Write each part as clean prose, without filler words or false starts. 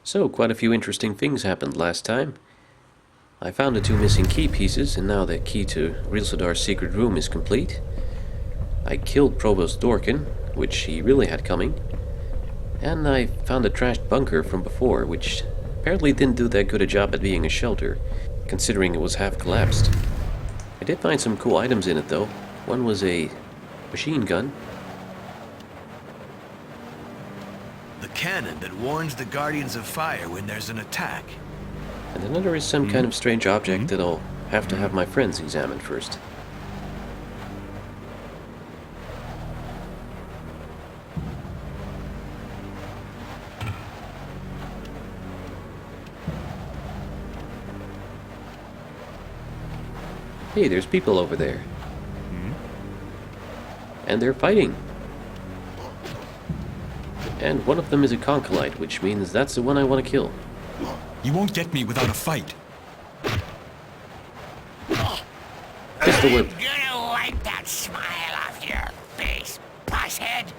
So, quite a few interesting things happened last time. I found the two missing key pieces, and now the key to Rilsadar's secret room is complete. I killed Provost Dorkin, which he really had coming. And I found a trashed bunker from before, which apparently didn't do that good a job at being a shelter, considering it was half collapsed. I did find some cool items in it though. One was a machine gun. The cannon that warns the Guardians of Fire when there's an attack. And another is some kind of strange object that I'll have to have my friends examine first. Hey, there's people over there. And they're fighting. And one of them is a concholite, which means that's the one I want to kill. You won't get me without a fight. Pistol whip. Gonna wipe that smile off your face, pusshead.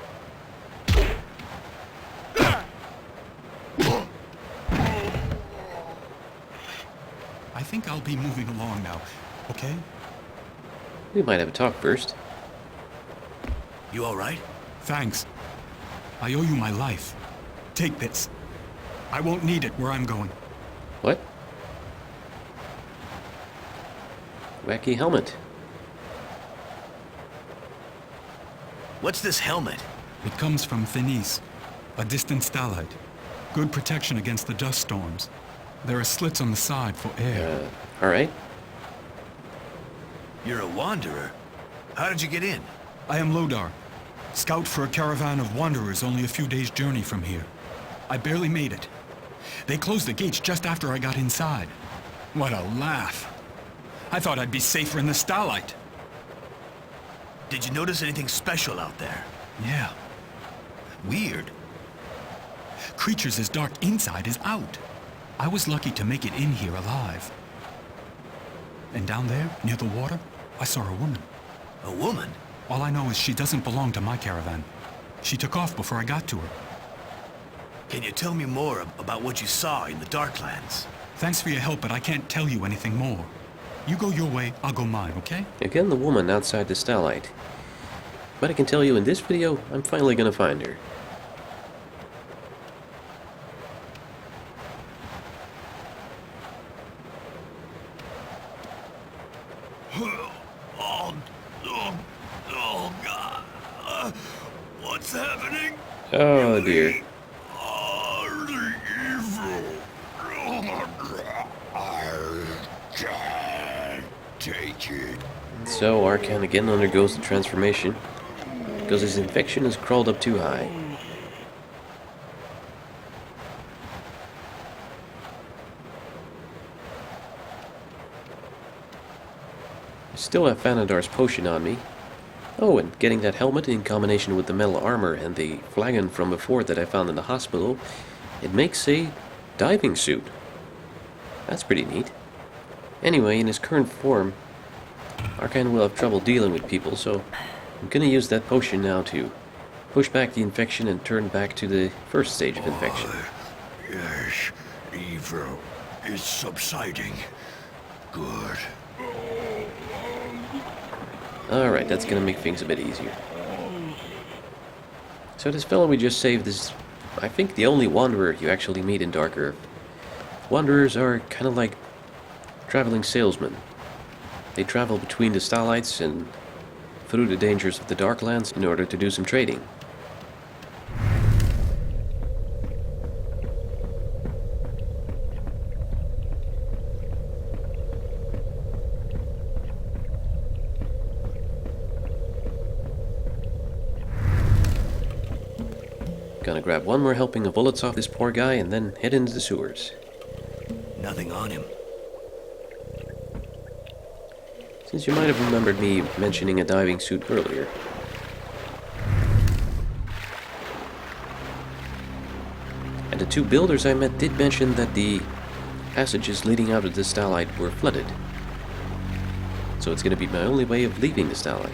I think I'll be moving along now, okay? We might have a talk first. You alright? Thanks. I owe you my life. Take this. I won't need it where I'm going. What? Wacky helmet. What's this helmet? It comes from Finis, a distant stallite. Good protection against the dust storms. There are slits on the side for air. Alright. You're a wanderer. How did you get in? I am Lodar, scout for a caravan of wanderers only a few days' journey from here. I barely made it. They closed the gates just after I got inside. What a laugh. I thought I'd be safer in the stallite. Did you notice anything special out there? Yeah. Weird. Creatures as dark inside as out. I was lucky to make it in here alive. And down there, near the water, I saw a woman. A woman? All I know is she doesn't belong to my caravan. She took off before I got to her. Can you tell me more about what you saw in the Darklands? Thanks for your help, but I can't tell you anything more. You go your way, I'll go mine, okay? Again, the woman outside the stallite. But I can tell you in this video, I'm finally gonna find her. Oh, God. What's happening? Oh dear. The evil. I can't take it. So Arkan again undergoes the transformation because his infection has crawled up too high. I still have Fanadar's potion on me. Oh, and getting that helmet in combination with the metal armor and the flagon from before that I found in the hospital, it makes a diving suit. That's pretty neat. Anyway, in his current form, Arkan will have trouble dealing with people, so I'm gonna use that potion now to push back the infection and turn back to the first stage of infection. Yes, evil is subsiding. Good. Alright, that's gonna make things a bit easier. So this fellow we just saved is, I think, the only wanderer you actually meet in Dark Earth. Wanderers are kind of like traveling salesmen. They travel between the Starlights and through the dangers of the Darklands in order to do some trading. Gonna grab one more helping of bullets off this poor guy and then head into the sewers. Nothing on him. Since you might have remembered me mentioning a diving suit earlier. And the two builders I met did mention that the passages leading out of the stallite were flooded. So it's gonna be my only way of leaving the stallite.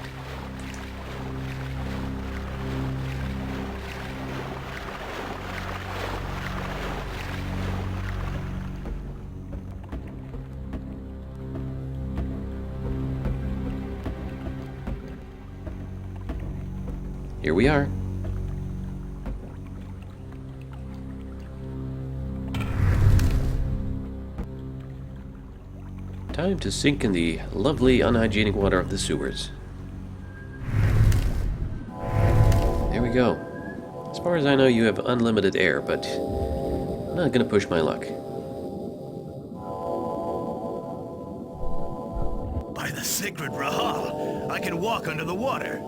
here we are. Time to sink in the lovely, unhygienic water of the sewers. There we go. As far as I know, you have unlimited air, but I'm not gonna push my luck. By the sacred Rahal, I can walk under the water.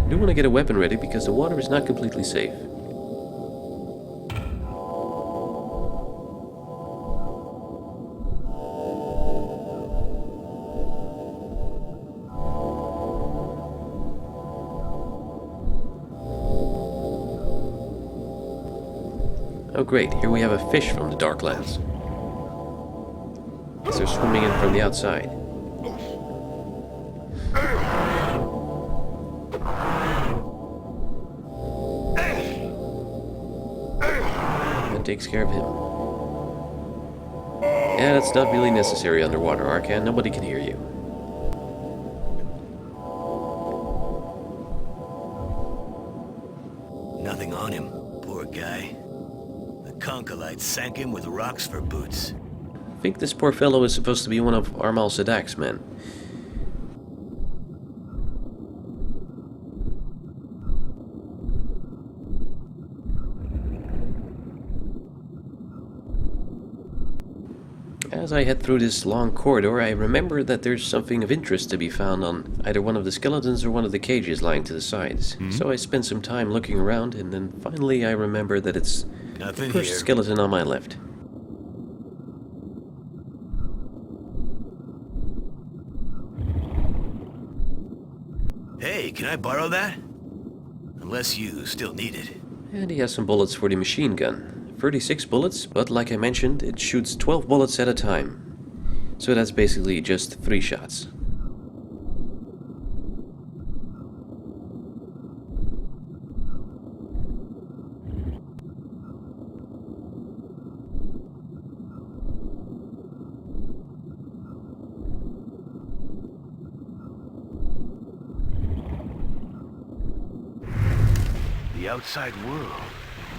I do want to get a weapon ready because the water is not completely safe. Oh great, here we have a fish from the Darklands. As they're swimming in from the outside. That takes care of him. Yeah, that's not really necessary underwater, Arcan. Nobody can hear you. Nothing on him, poor guy. The Conkalite sank him with rocks for boots. I think this poor fellow is supposed to be one of Armal Sadak's men. As I head through this long corridor, I remember that there's something of interest to be found on either one of the skeletons or one of the cages lying to the sides. So I spend some time looking around, and then finally I remember that it's Nothing the first here. skeleton on my left. Hey, can I borrow that? Unless you still need it. And he has some bullets for the machine gun. 36 bullets, but like I mentioned, it shoots 12 bullets at a time. So that's basically just 3 shots. The outside world.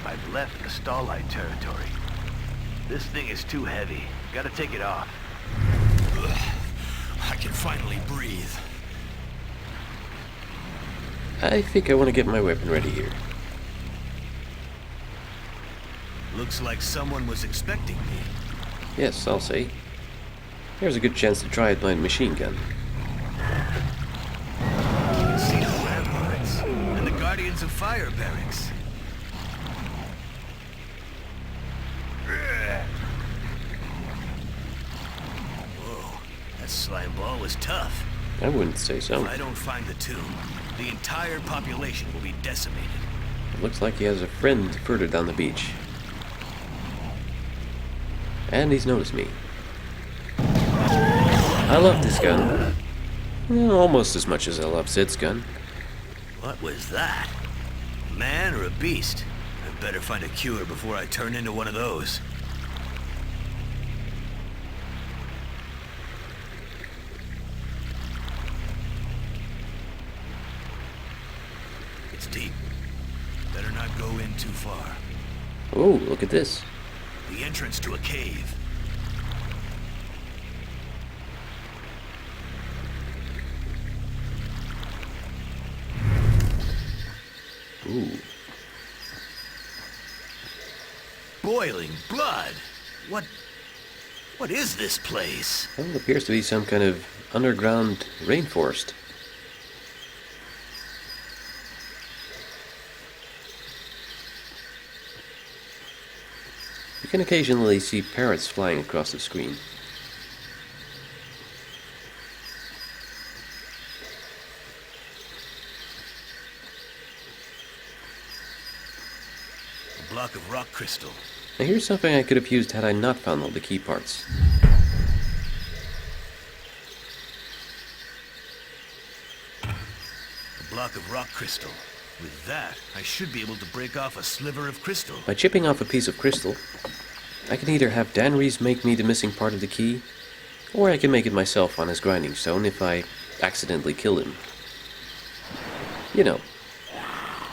I've left the stallite territory. This thing is too heavy. Gotta take it off. I can finally breathe. I think I want to get my weapon ready here. Looks like someone was expecting me. Yes, I'll say. There's a good chance to try it by a machine gun. You can see the ramparts and the Guardians of Fire barracks. Whoa, that slime ball was tough. I wouldn't say so. If I don't find the tomb, the entire population will be decimated. It looks like he has a friend further down the beach. And he's noticed me. I love this gun. Well, almost as much as I love Sid's gun. What was that? A man or a beast? I better find a cure before I turn into one of those. It's deep. Better not go in too far. Oh, look at this. The entrance to a cave. Ooh. Boiling blood. What is this place? Well, it appears to be some kind of underground rainforest. You can occasionally see parrots flying across the screen. A block of rock crystal. Now here's something I could have used had I not found all the key parts. A block of rock crystal. With that, I should be able to break off a sliver of crystal. By chipping off a piece of crystal, I can either have Dan Reese make me the missing part of the key, or I can make it myself on his grinding stone if I accidentally kill him. You know,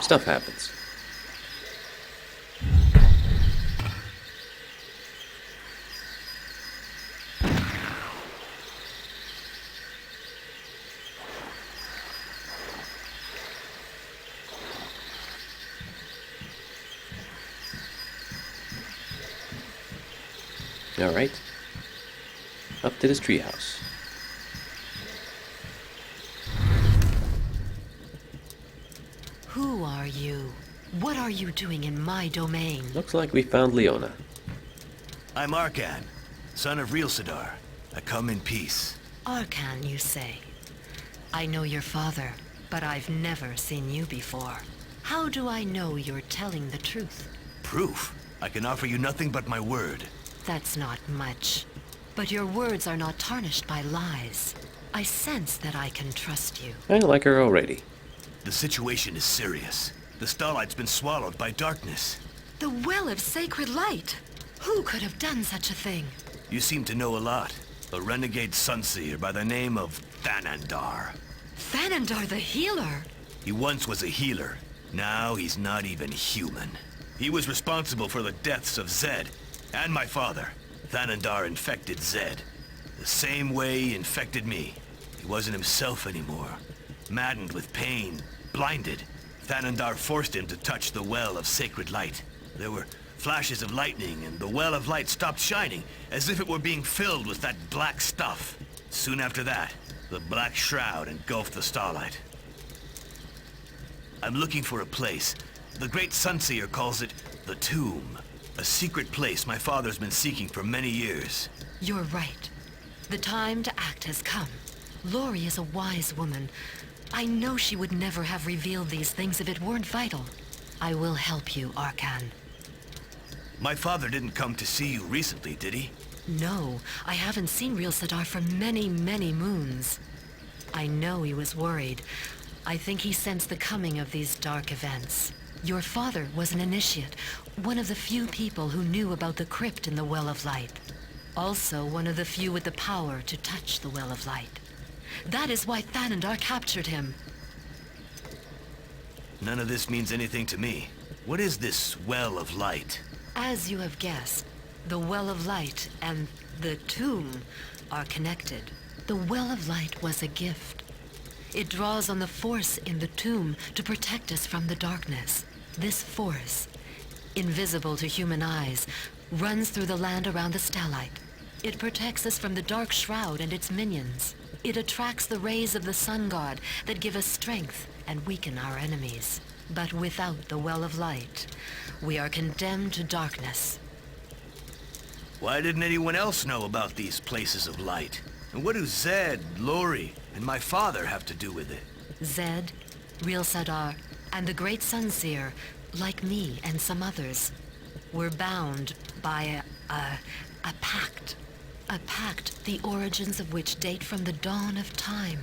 stuff happens. Alright. Up to this treehouse. Who are you? What are you doing in my domain? Looks like we found Leona. I'm Arkan, son of Reelsadar. I come in peace. Arkan, you say? I know your father, but I've never seen you before. How do I know you're telling the truth? Proof? I can offer you nothing but my word. That's not much. But your words are not tarnished by lies. I sense that I can trust you. I like her already. The situation is serious. The stallite's been swallowed by darkness. The Well of Sacred Light! Who could have done such a thing? You seem to know a lot. A renegade sunseer by the name of Thanandar. Thanandar the Healer! He once was a healer. Now he's not even human. He was responsible for the deaths of Zed and my father. Thanandar infected Zed. The same way he infected me. He wasn't himself anymore. Maddened with pain, blinded, Thanandar forced him to touch the Well of Sacred Light. There were flashes of lightning, and the Well of Light stopped shining, as if it were being filled with that black stuff. Soon after that, the black shroud engulfed the starlight. I'm looking for a place. The great Sunseer calls it the Tomb. A secret place my father's been seeking for many years. You're right. The time to act has come. Lori is a wise woman. I know she would never have revealed these things if it weren't vital. I will help you, Arkan. My father didn't come to see you recently, did he? No, I haven't seen Reelsadar for many, many moons. I know he was worried. I think he sensed the coming of these dark events. Your father was an initiate, one of the few people who knew about the crypt in the Well of Light. Also one of the few with the power to touch the Well of Light. That is why Thanandar captured him. None of this means anything to me. What is this Well of Light? As you have guessed, the Well of Light and the Tomb are connected. The Well of Light was a gift. It draws on the force in the tomb to protect us from the darkness. This force, invisible to human eyes, runs through the land around the stallite. It protects us from the dark shroud and its minions. It attracts the rays of the sun god that give us strength and weaken our enemies. But without the Well of Light, we are condemned to darkness. Why didn't anyone else know about these places of light? And what do Zed, Lori, and my father have to do with it? Zed, Reelsadar, and the great Sunseer, like me and some others, were bound by a pact. A pact, the origins of which date from the dawn of time,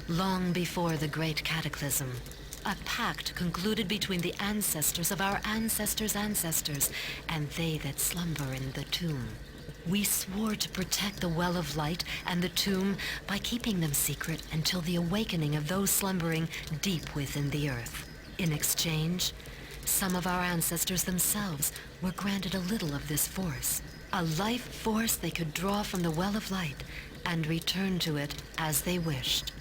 long before the great cataclysm. A pact concluded between the ancestors of our ancestors' ancestors and they that slumber in the tomb. We swore to protect the Well of Light and the tomb by keeping them secret until the awakening of those slumbering deep within the earth. In exchange, some of our ancestors themselves were granted a little of this force. A life force they could draw from the Well of Light and return to it as they wished.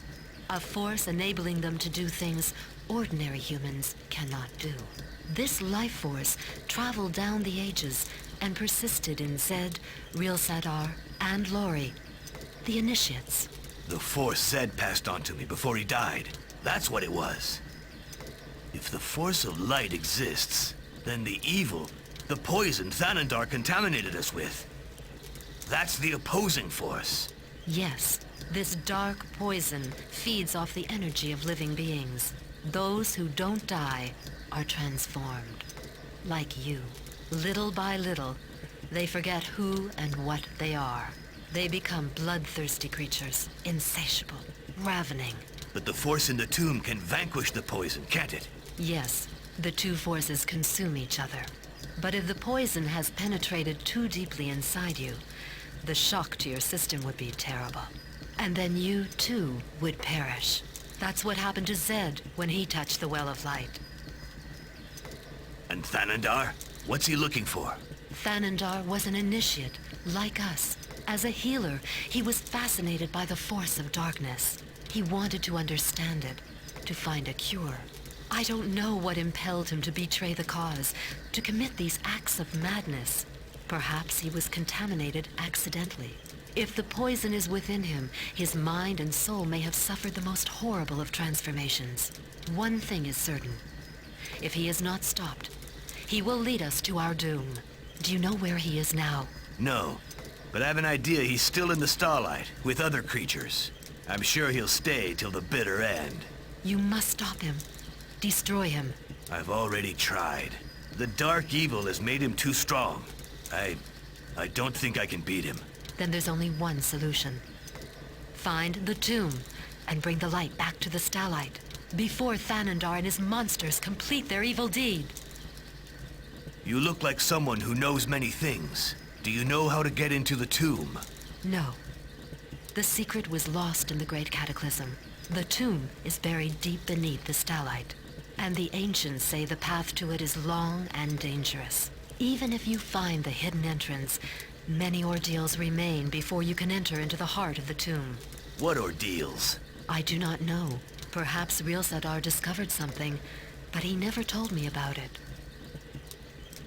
A force enabling them to do things ordinary humans cannot do. This life force traveled down the ages and persisted in Zed, Reelsadar, and Lori, the initiates. The force Zed passed on to me before he died. That's what it was. If the force of light exists, then the evil, the poison Thanandar contaminated us with, that's the opposing force. Yes, this dark poison feeds off the energy of living beings. Those who don't die are transformed. Like you. Little by little, they forget who and what they are. They become bloodthirsty creatures, insatiable, ravening. But the force in the tomb can vanquish the poison, can't it? Yes, the two forces consume each other. But if the poison has penetrated too deeply inside you, the shock to your system would be terrible. And then you, too, would perish. That's what happened to Zed when he touched the Well of Light. And Thanandar? What's he looking for? Thanandar was an initiate, like us. As a healer, he was fascinated by the force of darkness. He wanted to understand it, to find a cure. I don't know what impelled him to betray the cause, to commit these acts of madness. Perhaps he was contaminated accidentally. If the poison is within him, his mind and soul may have suffered the most horrible of transformations. One thing is certain. If he is not stopped, he will lead us to our doom. Do you know where he is now? No, but I have an idea he's still in the starlight, with other creatures. I'm sure he'll stay till the bitter end. You must stop him. Destroy him. I've already tried. The dark evil has made him too strong. I don't think I can beat him. Then there's only one solution. Find the tomb, and bring the light back to the stallite, before Thanandar and his monsters complete their evil deed. You look like someone who knows many things. Do you know how to get into the tomb? No. The secret was lost in the Great Cataclysm. The tomb is buried deep beneath the stallite, and the ancients say the path to it is long and dangerous. Even if you find the hidden entrance, many ordeals remain before you can enter into the heart of the tomb. What ordeals? I do not know. Perhaps Real Sadar discovered something, but he never told me about it.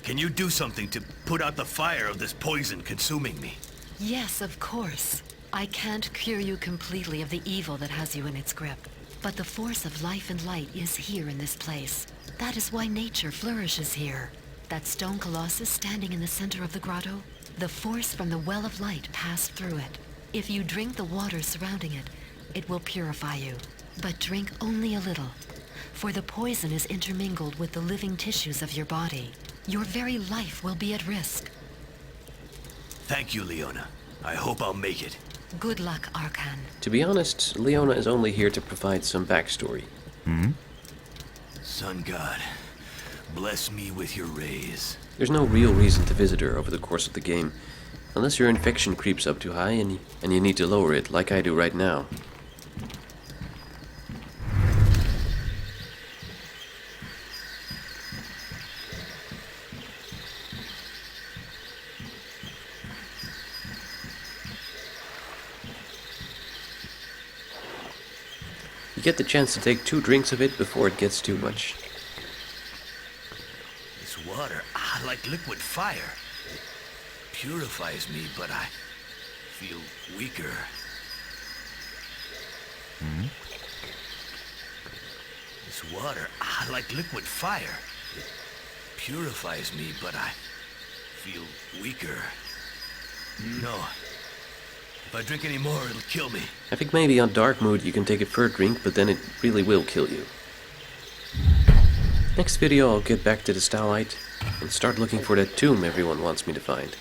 Can you do something to put out the fire of this poison consuming me? Yes, of course. I can't cure you completely of the evil that has you in its grip. But the force of life and light is here in this place. That is why nature flourishes here. That stone colossus standing in the center of the grotto, the force from the Well of Light passed through it. If you drink the water surrounding it, it will purify you. But drink only a little, for the poison is intermingled with the living tissues of your body. Your very life will be at risk. Thank you, Leona. I hope I'll make it. Good luck, Arkan. To be honest, Leona is only here to provide some backstory. Sun God, bless me with your rays. There's no real reason to visit her over the course of the game, unless your infection creeps up too high and you need to lower it, like I do right now. You get the chance to take 2 drinks of it before it gets too much. This water, like liquid fire. It purifies me, but I feel weaker. This water, like liquid fire. It purifies me, but I feel weaker. No. If I drink any more, it'll kill me. I think maybe on dark mood you can take it for a drink, but then it really will kill you. Next video I'll get back to the stallite and start looking for that tomb everyone wants me to find.